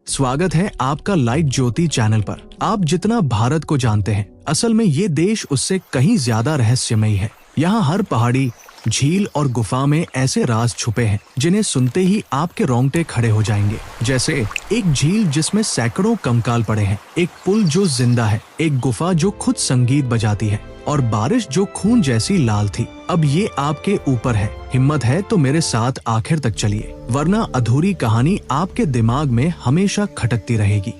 स्वागत है आपका लाइट ज्योति चैनल पर। आप जितना भारत को जानते हैं, असल में ये देश उससे कहीं ज्यादा रहस्यमयी है। यहाँ हर पहाड़ी, झील और गुफा में ऐसे राज छुपे हैं जिन्हें सुनते ही आपके रोंगटे खड़े हो जाएंगे। जैसे एक झील जिसमें सैकड़ों कंकाल पड़े हैं, एक पुल जो जिंदा है, एक गुफा जो खुद संगीत बजाती है और बारिश जो खून जैसी लाल थी। अब ये आपके ऊपर है। हिम्मत है तो मेरे साथ आखिर तक चलिए, वरना अधूरी कहानी आपके दिमाग में हमेशा खटकती रहेगी।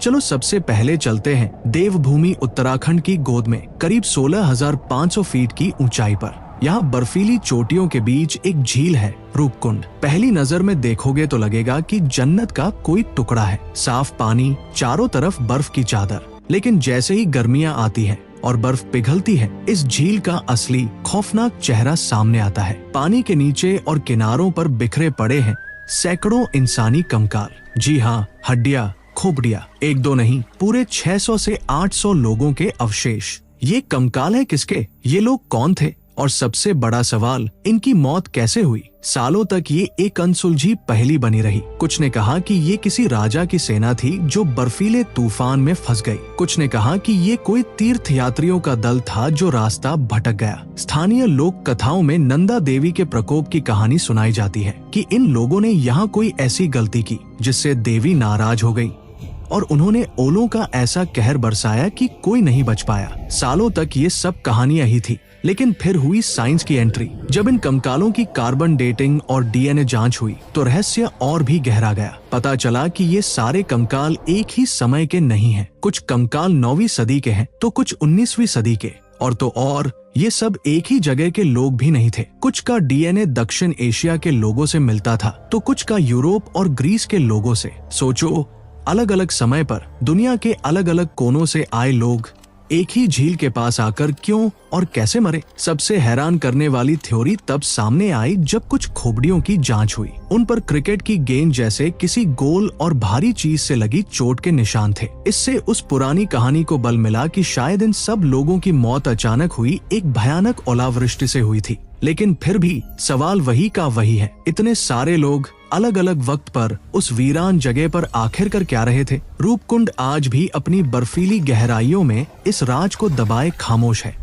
चलो सबसे पहले चलते हैं देवभूमि उत्तराखंड की गोद में, करीब 16,500 फीट की ऊंचाई पर। यहाँ बर्फीली चोटियों के बीच एक झील है, रूपकुंड। पहली नजर में देखोगे तो लगेगा कि जन्नत का कोई टुकड़ा है। साफ पानी, चारों तरफ बर्फ की चादर। लेकिन जैसे ही गर्मियाँ आती हैं और बर्फ पिघलती है, इस झील का असली खौफनाक चेहरा सामने आता है। पानी के नीचे और किनारों पर बिखरे पड़े हैं सैकड़ों इंसानी कंकाल। जी हाँ, हड्डियां, खोपड़ियां, एक दो नहीं, पूरे 600 से 800 लोगों के अवशेष। ये कंकाल है किसके? ये लोग कौन थे? और सबसे बड़ा सवाल, इनकी मौत कैसे हुई? सालों तक ये एक अनसुलझी पहेली बनी रही। कुछ ने कहा कि ये किसी राजा की सेना थी जो बर्फीले तूफान में फंस गई। कुछ ने कहा कि ये कोई तीर्थ यात्रियों का दल था जो रास्ता भटक गया। स्थानीय लोक कथाओं में नंदा देवी के प्रकोप की कहानी सुनाई जाती है कि इन लोगों ने यहाँ कोई ऐसी गलती की जिससे देवी नाराज हो गई और उन्होंने ओलों का ऐसा कहर बरसाया कि कोई नहीं बच पाया। सालों तक ये सब कहानियां ही थी, लेकिन फिर हुई साइंस की एंट्री। जब इन कंकालों की कार्बन डेटिंग और डीएनए जांच हुई तो रहस्य और भी गहरा गया। पता चला कि ये सारे कंकाल एक ही समय के नहीं हैं। कुछ कंकाल 9वीं सदी के हैं तो कुछ 19वीं सदी के, और ये सब एक ही जगह के लोग भी नहीं थे। कुछ का डीएनए दक्षिण एशिया के लोगों से मिलता था तो कुछ का यूरोप और ग्रीस के लोगों से। सोचो, अलग अलग समय पर दुनिया के अलग अलग कोनों से आए लोग एक ही झील के पास आकर क्यों और कैसे मरे? सबसे हैरान करने वाली थ्योरी तब सामने आई जब कुछ खोपड़ियों की जांच हुई। उन पर क्रिकेट की गेंद जैसे किसी गोल और भारी चीज से लगी चोट के निशान थे। इससे उस पुरानी कहानी को बल मिला कि शायद इन सब लोगों की मौत अचानक हुई, एक भयानक ओलावृष्टि से हुई थी। लेकिन फिर भी सवाल वही का वही है, इतने सारे लोग अलग अलग वक्त पर उस वीरान जगह पर आखिरकार क्या रहे थे? रूपकुंड आज भी अपनी बर्फीली गहराइयों में इस राज को दबाए खामोश है।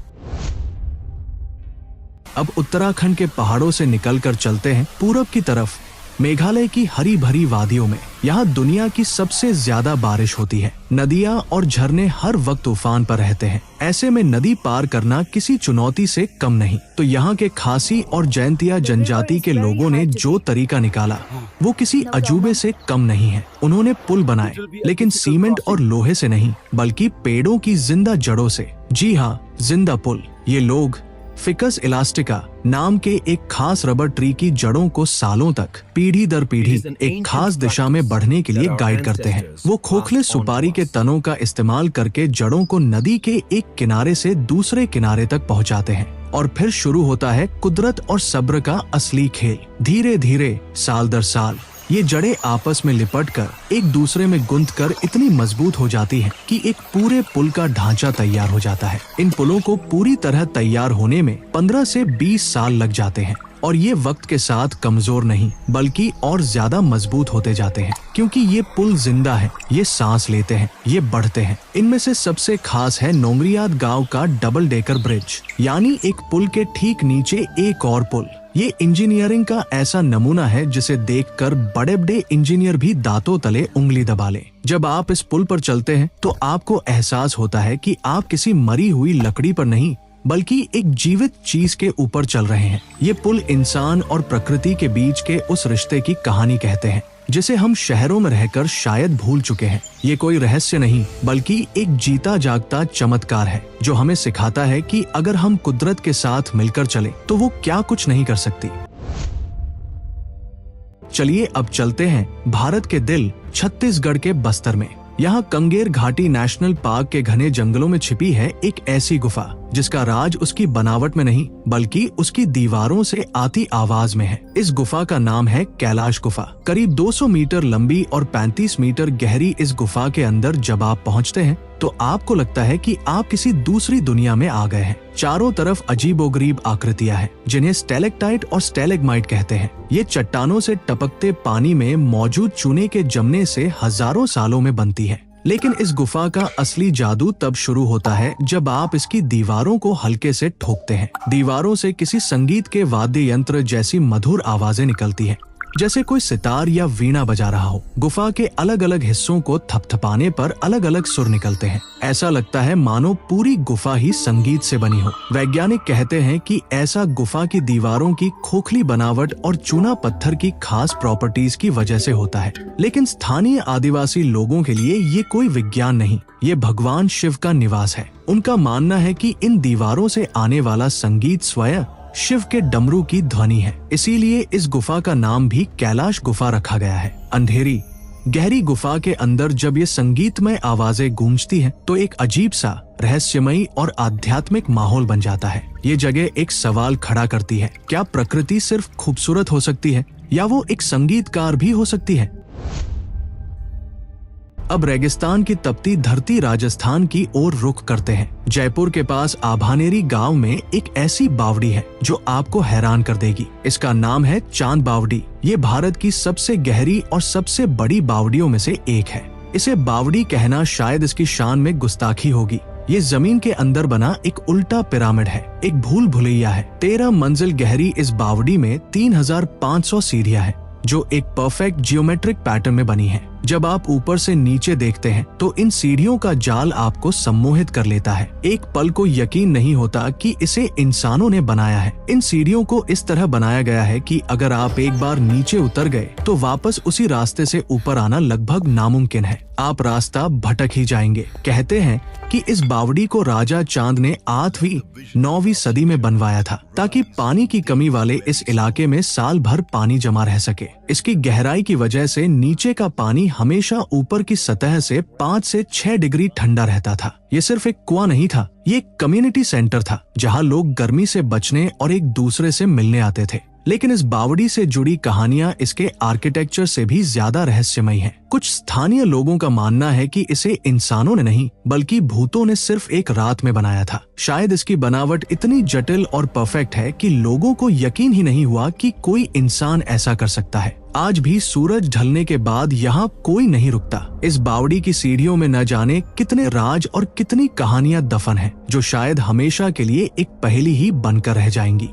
अब उत्तराखंड के पहाड़ों से निकलकर चलते हैं पूरब की तरफ, मेघालय की हरी भरी वादियों में। यहाँ दुनिया की सबसे ज्यादा बारिश होती है। नदियाँ और झरने हर वक्त उफान पर रहते हैं। ऐसे में नदी पार करना किसी चुनौती से कम नहीं। तो यहाँ के खासी और जयंतिया जनजाति के लोगों ने जो तरीका निकाला वो किसी अजूबे से कम नहीं है। उन्होंने पुल बनाए, लेकिन सीमेंट और लोहे से नहीं, बल्कि पेड़ों की जिंदा जड़ों से। जी हाँ, जिंदा पुल। ये लोग फिकस इलास्टिका नाम के एक खास रबर ट्री की जड़ों को सालों तक, पीढ़ी दर पीढ़ी एक खास दिशा में बढ़ने के लिए गाइड करते हैं। वो खोखले सुपारी के तनों का इस्तेमाल करके जड़ों को नदी के एक किनारे से दूसरे किनारे तक पहुंचाते हैं। और फिर शुरू होता है कुदरत और सब्र का असली खेल। धीरे धीरे, साल दर साल, ये जड़ें आपस में लिपटकर एक दूसरे में गुंथकर इतनी मजबूत हो जाती हैं कि एक पूरे पुल का ढांचा तैयार हो जाता है। इन पुलों को पूरी तरह तैयार होने में 15 से 20 साल लग जाते हैं और ये वक्त के साथ कमजोर नहीं बल्कि और ज्यादा मजबूत होते जाते हैं, क्योंकि ये पुल जिंदा है, ये सांस लेते हैं, ये बढ़ते हैं। इनमें से सबसे खास है नोंगरियात गांव का डबल डेकर ब्रिज, यानी एक पुल के ठीक नीचे एक और पुल। ये इंजीनियरिंग का ऐसा नमूना है जिसे देखकर बड़े बड़े इंजीनियर भी दांतों तले उंगली दबा लें। जब आप इस पुल पर चलते हैं तो आपको एहसास होता है कि आप किसी मरी हुई लकड़ी पर नहीं बल्कि एक जीवित चीज के ऊपर चल रहे हैं। ये पुल इंसान और प्रकृति के बीच के उस रिश्ते की कहानी कहते हैं जिसे हम शहरों में रहकर शायद भूल चुके हैं। ये कोई रहस्य नहीं बल्कि एक जीता जागता चमत्कार है जो हमें सिखाता है कि अगर हम कुदरत के साथ मिलकर चले तो वो क्या कुछ नहीं कर सकती। चलिए अब चलते हैं भारत के दिल छत्तीसगढ़ के बस्तर में। यहाँ कंगेर घाटी नेशनल पार्क के घने जंगलों में छिपी है एक ऐसी गुफा जिसका राज उसकी बनावट में नहीं बल्कि उसकी दीवारों से आती आवाज में है। इस गुफा का नाम है कैलाश गुफा। करीब 200 मीटर लंबी और 35 मीटर गहरी इस गुफा के अंदर जब आप पहुंचते हैं तो आपको लगता है कि आप किसी दूसरी दुनिया में आ गए हैं। चारों तरफ अजीबोगरीब आकृतियां हैं जिन्हें स्टेलेक्टाइट और स्टेलेग्माइट कहते हैं। ये चट्टानों से टपकते पानी में मौजूद चूने के जमने से हजारों सालों में बनती है। लेकिन इस गुफा का असली जादू तब शुरू होता है जब आप इसकी दीवारों को हल्के से ठोकते हैं। दीवारों से किसी संगीत के वाद्य यंत्र जैसी मधुर आवाजें निकलती हैं, जैसे कोई सितार या वीणा बजा रहा हो। गुफा के अलग अलग हिस्सों को थपथपाने पर अलग अलग सुर निकलते हैं। ऐसा लगता है मानो पूरी गुफा ही संगीत से बनी हो। वैज्ञानिक कहते हैं कि ऐसा गुफा की दीवारों की खोखली बनावट और चूना पत्थर की खास प्रॉपर्टीज की वजह से होता है। लेकिन स्थानीय आदिवासी लोगों के लिए ये कोई विज्ञान नहीं, ये भगवान शिव का निवास है। उनका मानना है कि इन दीवारों से आने वाला संगीत स्वयं शिव के डमरू की ध्वनि है। इसीलिए इस गुफा का नाम भी कैलाश गुफा रखा गया है। अंधेरी गहरी गुफा के अंदर जब ये संगीतमय आवाजें गूंजती हैं, तो एक अजीब सा रहस्यमयी और आध्यात्मिक माहौल बन जाता है। ये जगह एक सवाल खड़ा करती है, क्या प्रकृति सिर्फ खूबसूरत हो सकती है या वो एक संगीतकार भी हो सकती है? अब रेगिस्तान की तपती धरती राजस्थान की ओर रुख करते हैं। जयपुर के पास आभानेरी गांव में एक ऐसी बावड़ी है जो आपको हैरान कर देगी। इसका नाम है चांद बावड़ी। ये भारत की सबसे गहरी और सबसे बड़ी बावड़ियों में से एक है। इसे बावड़ी कहना शायद इसकी शान में गुस्ताखी होगी। ये जमीन के अंदर बना एक उल्टा पिरामिड है, एक भूल भुलैया है। 13 मंजिल गहरी इस बावड़ी में 3500 सीढ़ियां हैं जो एक परफेक्ट जियोमेट्रिक पैटर्न में बनी है। जब आप ऊपर से नीचे देखते हैं तो इन सीढ़ियों का जाल आपको सम्मोहित कर लेता है। एक पल को यकीन नहीं होता कि इसे इंसानों ने बनाया है। इन सीढ़ियों को इस तरह बनाया गया है कि अगर आप एक बार नीचे उतर गए तो वापस उसी रास्ते से ऊपर आना लगभग नामुमकिन है। आप रास्ता भटक ही जाएंगे। कहते हैं कि इस बावड़ी को राजा चांद ने 8वीं 9वीं सदी में बनवाया था ताकि पानी की कमी वाले इस इलाके में साल भर पानी जमा रह सके। इसकी गहराई की वजह से नीचे का पानी हमेशा ऊपर की सतह से 5 से 6 डिग्री ठंडा रहता था। ये सिर्फ एक कुआं नहीं था, ये एक कम्युनिटी सेंटर था जहां लोग गर्मी से बचने और एक दूसरे से मिलने आते थे। लेकिन इस बावड़ी से जुड़ी कहानियां इसके आर्किटेक्चर से भी ज्यादा रहस्यमयी हैं। कुछ स्थानीय लोगों का मानना है कि इसे इंसानों ने नहीं बल्कि भूतों ने सिर्फ एक रात में बनाया था। शायद इसकी बनावट इतनी जटिल और परफेक्ट है कि लोगों को यकीन ही नहीं हुआ कि कोई इंसान ऐसा कर सकता है। आज भी सूरज ढलने के बाद यहाँ कोई नहीं रुकता। इस बावड़ी की सीढ़ियों में न जाने कितने राज और कितनी कहानियां दफन हैं, जो शायद हमेशा के लिए एक पहेली ही बनकर रह जाएंगी।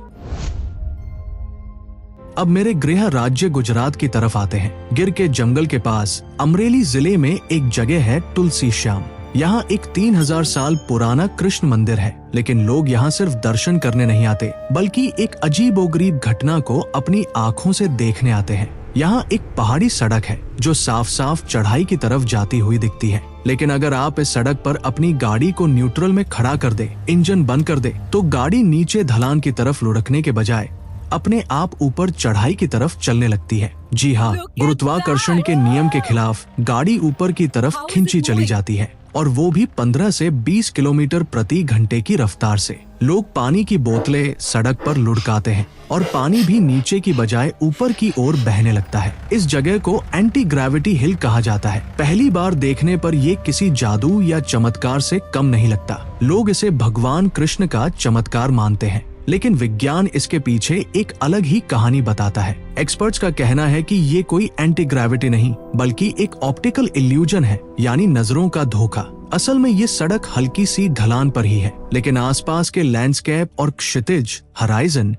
अब मेरे गृह राज्य गुजरात की तरफ आते हैं। गिर के जंगल के पास अमरेली जिले में एक जगह है तुलसी श्याम। यहाँ एक 3000 साल पुराना कृष्ण मंदिर है, लेकिन लोग यहाँ सिर्फ दर्शन करने नहीं आते बल्कि एक अजीबोगरीब घटना को अपनी आँखों से देखने आते हैं। यहाँ एक पहाड़ी सड़क है जो साफ साफ चढ़ाई की तरफ जाती हुई दिखती है। लेकिन अगर आप इस सड़क पर अपनी गाड़ी को न्यूट्रल में खड़ा कर दे, इंजन बंद कर दे, तो गाड़ी नीचे ढलान की तरफ लुढ़कने के बजाय अपने आप ऊपर चढ़ाई की तरफ चलने लगती है। जी हाँ, गुरुत्वाकर्षण के नियम के खिलाफ गाड़ी ऊपर की तरफ खींची चली जाती है, और वो भी 15 से 20 किलोमीटर प्रति घंटे की रफ्तार से। लोग पानी की बोतलें सड़क पर लुढ़काते हैं और पानी भी नीचे की बजाय ऊपर की ओर बहने लगता है। इस जगह को एंटी ग्रेविटी हिल कहा जाता है। पहली बार देखने पर ये किसी जादू या चमत्कार से कम नहीं लगता। लोग इसे भगवान कृष्ण का चमत्कार मानते हैं, लेकिन विज्ञान इसके पीछे एक अलग ही कहानी बताता है। एक्सपर्ट्स का कहना है कि ये कोई एंटी ग्रेविटी नहीं बल्कि एक ऑप्टिकल इल्यूजन है, यानी नजरों का धोखा। असल में ये सड़क हल्की सी ढलान पर ही है, लेकिन आसपास के लैंडस्केप और क्षितिज हराइजन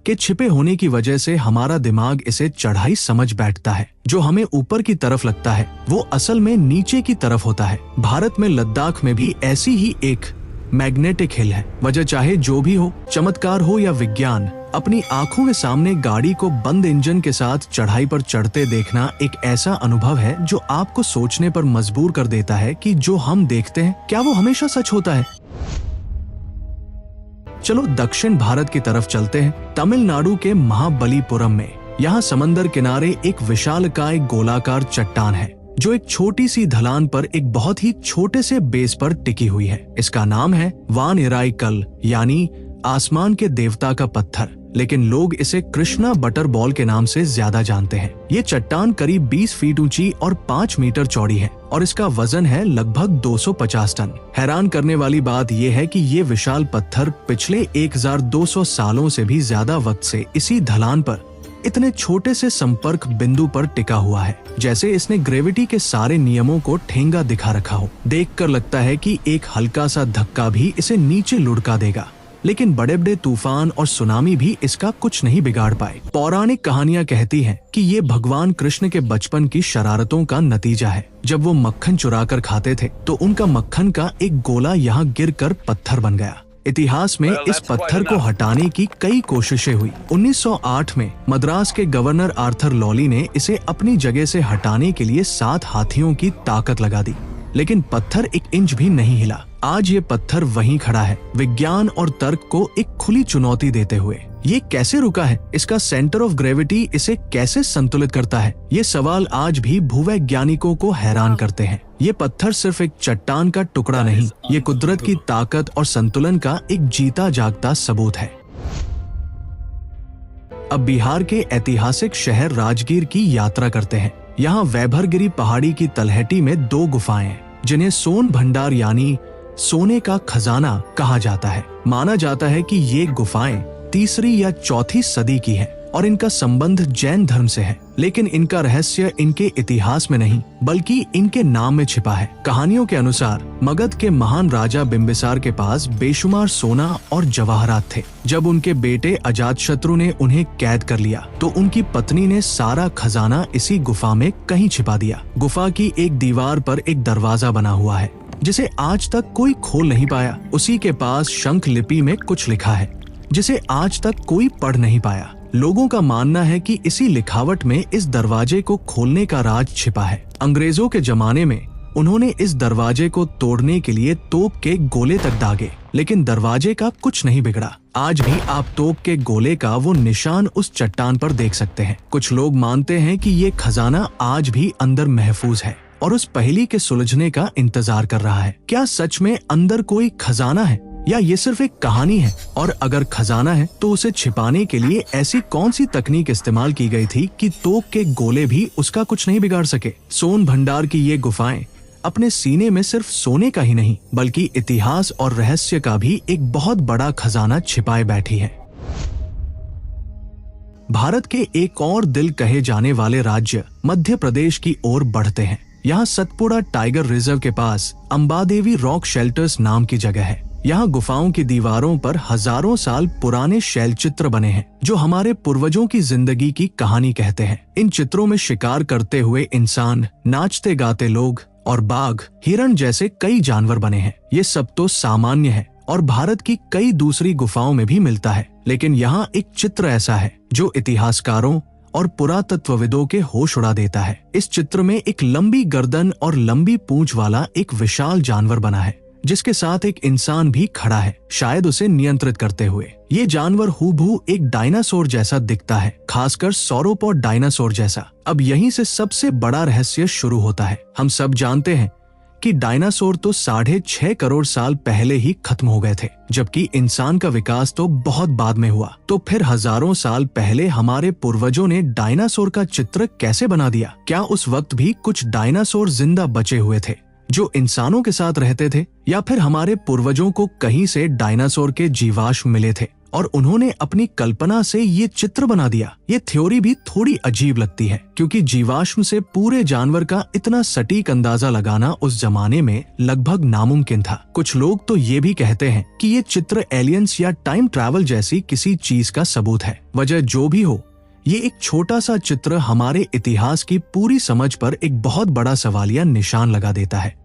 के छिपे होने की वजह से हमारा दिमाग इसे चढ़ाई समझ बैठता है। जो हमें ऊपर की तरफ लगता है वो असल में नीचे की तरफ होता है। भारत में लद्दाख में भी ऐसी ही एक मैग्नेटिक हिल है। वजह चाहे जो भी हो, चमत्कार हो या विज्ञान, अपनी आंखों के सामने गाड़ी को बंद इंजन के साथ चढ़ाई पर चढ़ते देखना एक ऐसा अनुभव है जो आपको सोचने पर मजबूर कर देता है कि जो हम देखते हैं क्या वो हमेशा सच होता है। चलो दक्षिण भारत की तरफ चलते हैं, तमिलनाडु के महाबलीपुरम में। यहाँ समंदर किनारे एक विशालकाय गोलाकार चट्टान है जो एक छोटी सी ढलान पर एक बहुत ही छोटे से बेस पर टिकी हुई है। इसका नाम है वान इराई कल, यानी आसमान के देवता का पत्थर, लेकिन लोग इसे कृष्णा बटर बॉल के नाम से ज्यादा जानते हैं। ये चट्टान करीब 20 फीट ऊंची और 5 मीटर चौड़ी है और इसका वजन है लगभग 250 टन। हैरान करने वाली बात यह है कि ये विशाल पत्थर पिछले 1200 सालों से भी ज्यादा वक्त से इसी ढलान पर इतने छोटे से संपर्क बिंदु पर टिका हुआ है, जैसे इसने ग्रेविटी के सारे नियमों को ठेंगा दिखा रखा हो। देखकर लगता है कि एक हल्का सा धक्का भी इसे नीचे लुढ़का देगा, लेकिन बड़े बड़े तूफान और सुनामी भी इसका कुछ नहीं बिगाड़ पाए। पौराणिक कहानियां कहती हैं कि ये भगवान कृष्ण के बचपन की शरारतों का नतीजा है। जब वो मक्खन चुरा कर खाते थे तो उनका मक्खन का एक गोला यहाँ गिरकर पत्थर बन गया। इतिहास में इस पत्थर को हटाने की कई कोशिशें हुई। 1908 में मद्रास के गवर्नर आर्थर लॉली ने इसे अपनी जगह से हटाने के लिए 7 हाथियों की ताकत लगा दी, लेकिन पत्थर 1 इंच भी नहीं हिला। आज ये पत्थर वहीं खड़ा है, विज्ञान और तर्क को एक खुली चुनौती देते हुए। ये कैसे रुका है? इसका सेंटर ऑफ ग्रेविटी इसे कैसे संतुलित करता है? ये सवाल आज भी भूवैज्ञानिकों को हैरान करते हैं। ये पत्थर सिर्फ एक चट्टान का टुकड़ा नहीं, ये कुदरत की ताकत और संतुलन का एक जीता जागता सबूत है। अब बिहार के ऐतिहासिक शहर राजगीर की यात्रा करते हैं। यहाँ वैभरगिरी पहाड़ी की तलहटी में 2 गुफाएं हैं, जिन्हें सोन भंडार यानी सोने का खजाना कहा जाता है। माना जाता है कि ये गुफाएं 3री या 4थी सदी की हैं और इनका संबंध जैन धर्म से है, लेकिन इनका रहस्य इनके इतिहास में नहीं बल्कि इनके नाम में छिपा है। कहानियों के अनुसार मगध के महान राजा बिंबिसार के पास बेशुमार सोना और जवाहरात थे। जब उनके बेटे अजातशत्रु ने उन्हें कैद कर लिया तो उनकी पत्नी ने सारा खजाना इसी गुफा में कहीं छिपा दिया। गुफा की एक दीवार पर एक दरवाजा बना हुआ है जिसे आज तक कोई खोल नहीं पाया। उसी के पास शंख लिपि में कुछ लिखा है जिसे आज तक कोई पढ़ नहीं पाया। लोगों का मानना है कि इसी लिखावट में इस दरवाजे को खोलने का राज छिपा है। अंग्रेजों के जमाने में उन्होंने इस दरवाजे को तोड़ने के लिए तोप के गोले तक दागे, लेकिन दरवाजे का कुछ नहीं बिगड़ा। आज भी आप तोप के गोले का वो निशान उस चट्टान पर देख सकते हैं। कुछ लोग मानते हैं कि ये खजाना आज भी अंदर महफूज है और उस पहेली के सुलझने का इंतजार कर रहा है। क्या सच में अंदर कोई खजाना है या ये सिर्फ एक कहानी है? और अगर खजाना है तो उसे छिपाने के लिए ऐसी कौन सी तकनीक इस्तेमाल की गई थी कि तोप के गोले भी उसका कुछ नहीं बिगाड़ सके? सोन भंडार की ये गुफाएं अपने सीने में सिर्फ सोने का ही नहीं बल्कि इतिहास और रहस्य का भी एक बहुत बड़ा खजाना छिपाए बैठी है। भारत के एक और दिल कहे जाने वाले राज्य मध्य प्रदेश की ओर बढ़ते हैं। यहाँ सतपुड़ा टाइगर रिजर्व के पास अंबादेवी रॉक शेल्टर्स नाम की जगह है। यहाँ गुफाओं की दीवारों पर हजारों साल पुराने शैल चित्र बने हैं जो हमारे पूर्वजों की जिंदगी की कहानी कहते हैं। इन चित्रों में शिकार करते हुए इंसान, नाचते गाते लोग और बाघ, हिरण जैसे कई जानवर बने हैं। ये सब तो सामान्य है और भारत की कई दूसरी गुफाओं में भी मिलता है, लेकिन यहाँ एक चित्र ऐसा है जो इतिहासकारों और पुरातत्वविदों के होश उड़ा देता है। इस चित्र में एक लंबी गर्दन और लंबी पूंछ वाला एक विशाल जानवर बना है जिसके साथ एक इंसान भी खड़ा है, शायद उसे नियंत्रित करते हुए। ये जानवर हूबहू एक डायनासोर जैसा दिखता है, खासकर सौरोपॉड डायनासोर जैसा। अब यहीं से सबसे बड़ा रहस्य शुरू होता है। हम सब जानते हैं कि डायनासोर तो 6.5 करोड़ साल पहले ही खत्म हो गए थे, जबकि इंसान का विकास तो बहुत बाद में हुआ। तो फिर हजारों साल पहले हमारे पूर्वजों ने डायनासोर का चित्र कैसे बना दिया? क्या उस वक्त भी कुछ डायनासोर जिंदा बचे हुए थे जो इंसानों के साथ रहते थे, या फिर हमारे पूर्वजों को कहीं से डायनासोर के जीवाश्म मिले थे और उन्होंने अपनी कल्पना से ये चित्र बना दिया? ये थ्योरी भी थोड़ी अजीब लगती है क्योंकि जीवाश्म से पूरे जानवर का इतना सटीक अंदाजा लगाना उस जमाने में लगभग नामुमकिन था। कुछ लोग तो ये भी कहते हैं कि ये चित्र एलियंस या टाइम ट्रैवल जैसी किसी चीज का सबूत है। वजह जो भी हो, ये एक छोटा सा चित्र हमारे इतिहास की पूरी समझ पर एक बहुत बड़ा सवालिया निशान लगा देता है।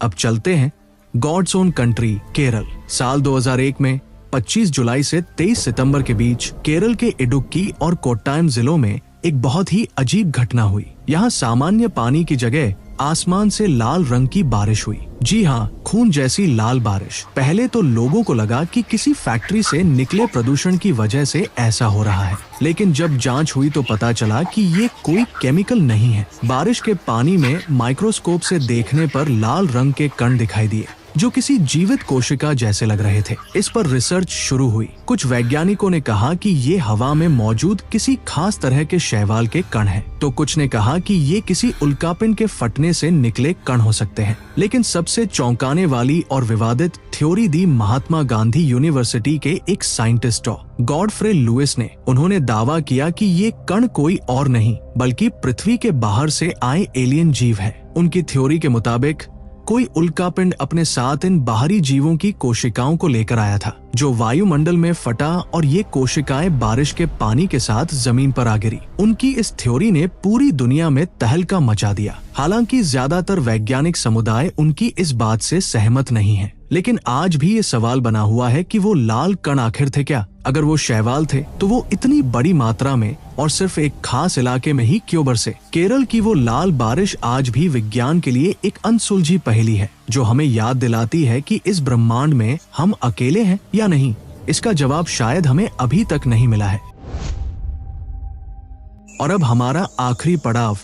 अब चलते हैं गॉड्स ओन कंट्री केरल। साल 2001 में 25 जुलाई से 23 सितंबर के बीच केरल के इडुक्की और कोट्टायम जिलों में एक बहुत ही अजीब घटना हुई। यहाँ सामान्य पानी की जगह आसमान से लाल रंग की बारिश हुई। जी हाँ, खून जैसी लाल बारिश। पहले तो लोगों को लगा कि किसी फैक्ट्री से निकले प्रदूषण की वजह से ऐसा हो रहा है, लेकिन जब जांच हुई तो पता चला कि ये कोई केमिकल नहीं है। बारिश के पानी में माइक्रोस्कोप से देखने पर लाल रंग के कण दिखाई दिए जो किसी जीवित कोशिका जैसे लग रहे थे। इस पर रिसर्च शुरू हुई। कुछ वैज्ञानिकों ने कहा कि ये हवा में मौजूद किसी खास तरह के शैवाल के कण हैं, तो कुछ ने कहा कि ये किसी उल्कापिंड के फटने से निकले कण हो सकते हैं। लेकिन सबसे चौंकाने वाली और विवादित थ्योरी दी महात्मा गांधी यूनिवर्सिटी के एक साइंटिस्ट गॉडफ्रे लुइस ने। उन्होंने दावा किया कि ये कण कोई और नहीं बल्कि पृथ्वी के बाहर से आए एलियन जीव है। उनकी थ्योरी के मुताबिक कोई उल्कापिंड अपने साथ इन बाहरी जीवों की कोशिकाओं को लेकर आया था जो वायुमंडल में फटा और ये कोशिकाएं बारिश के पानी के साथ जमीन पर आ गिरी। उनकी इस थ्योरी ने पूरी दुनिया में तहलका मचा दिया। हालांकि ज्यादातर वैज्ञानिक समुदाय उनकी इस बात से सहमत नहीं है, लेकिन आज भी ये सवाल बना हुआ है कि वो लाल कण आखिर थे क्या? अगर वो शैवाल थे तो वो इतनी बड़ी मात्रा में और सिर्फ एक खास इलाके में ही क्यों बरसे? केरल की वो लाल बारिश आज भी विज्ञान के लिए एक अनसुलझी पहेली है जो हमें याद दिलाती है कि इस ब्रह्मांड में हम अकेले हैं या नहीं। इसका जवाब शायद हमें अभी तक नहीं मिला है। और अब हमारा आखिरी पड़ाव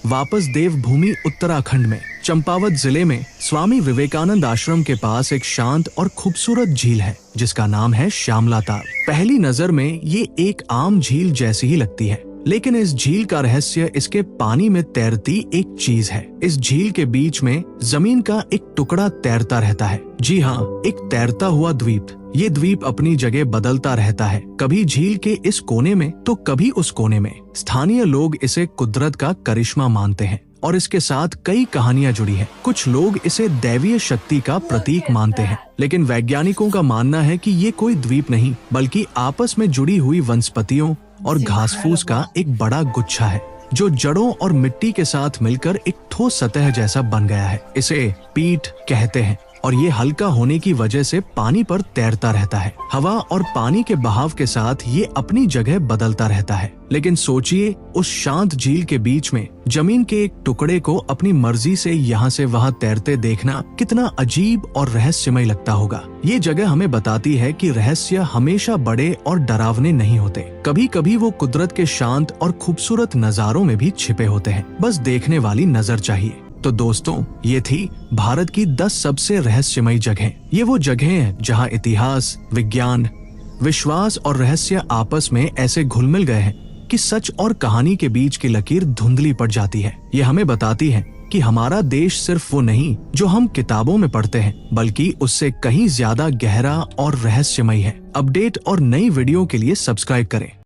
वापस देवभूमि उत्तराखंड में चंपावत जिले में स्वामी विवेकानंद आश्रम के पास एक शांत और खूबसूरत झील है जिसका नाम है श्यामला ताल। पहली नजर में ये एक आम झील जैसी ही लगती है, लेकिन इस झील का रहस्य इसके पानी में तैरती एक चीज है। इस झील के बीच में जमीन का एक टुकड़ा तैरता रहता है। जी हाँ, एक तैरता हुआ द्वीप। ये द्वीप अपनी जगह बदलता रहता है, कभी झील के इस कोने में तो कभी उस कोने में। स्थानीय लोग इसे कुदरत का करिश्मा मानते हैं और इसके साथ कई कहानियां जुड़ी हैं। कुछ लोग इसे दैवीय शक्ति का प्रतीक मानते हैं, लेकिन वैज्ञानिकों का मानना है कि ये कोई द्वीप नहीं बल्कि आपस में जुड़ी हुई वनस्पतियों और घास फूस का एक बड़ा गुच्छा है जो जड़ों और मिट्टी के साथ मिलकर एक ठोस सतह जैसा बन गया है। इसे पीठ कहते हैं और ये हल्का होने की वजह से पानी पर तैरता रहता है। हवा और पानी के बहाव के साथ ये अपनी जगह बदलता रहता है। लेकिन सोचिए, उस शांत झील के बीच में जमीन के एक टुकड़े को अपनी मर्जी से यहाँ से वहाँ तैरते देखना कितना अजीब और रहस्यमय लगता होगा। ये जगह हमें बताती है कि रहस्य हमेशा बड़े और डरावने नहीं होते। कभी कभी वो कुदरत के शांत और खूबसूरत नजारों में भी छिपे होते हैं, बस देखने वाली नजर चाहिए। तो दोस्तों, ये थी भारत की 10 सबसे रहस्यमय जगहें। ये वो जगहें हैं जहाँ इतिहास, विज्ञान, विश्वास और रहस्य आपस में ऐसे घुल मिल गए हैं कि सच और कहानी के बीच की लकीर धुंधली पड़ जाती है। ये हमें बताती है कि हमारा देश सिर्फ वो नहीं जो हम किताबों में पढ़ते हैं, बल्कि उससे कहीं ज्यादा गहरा और रहस्यमय है। अपडेट और नई वीडियो के लिए सब्सक्राइब करें।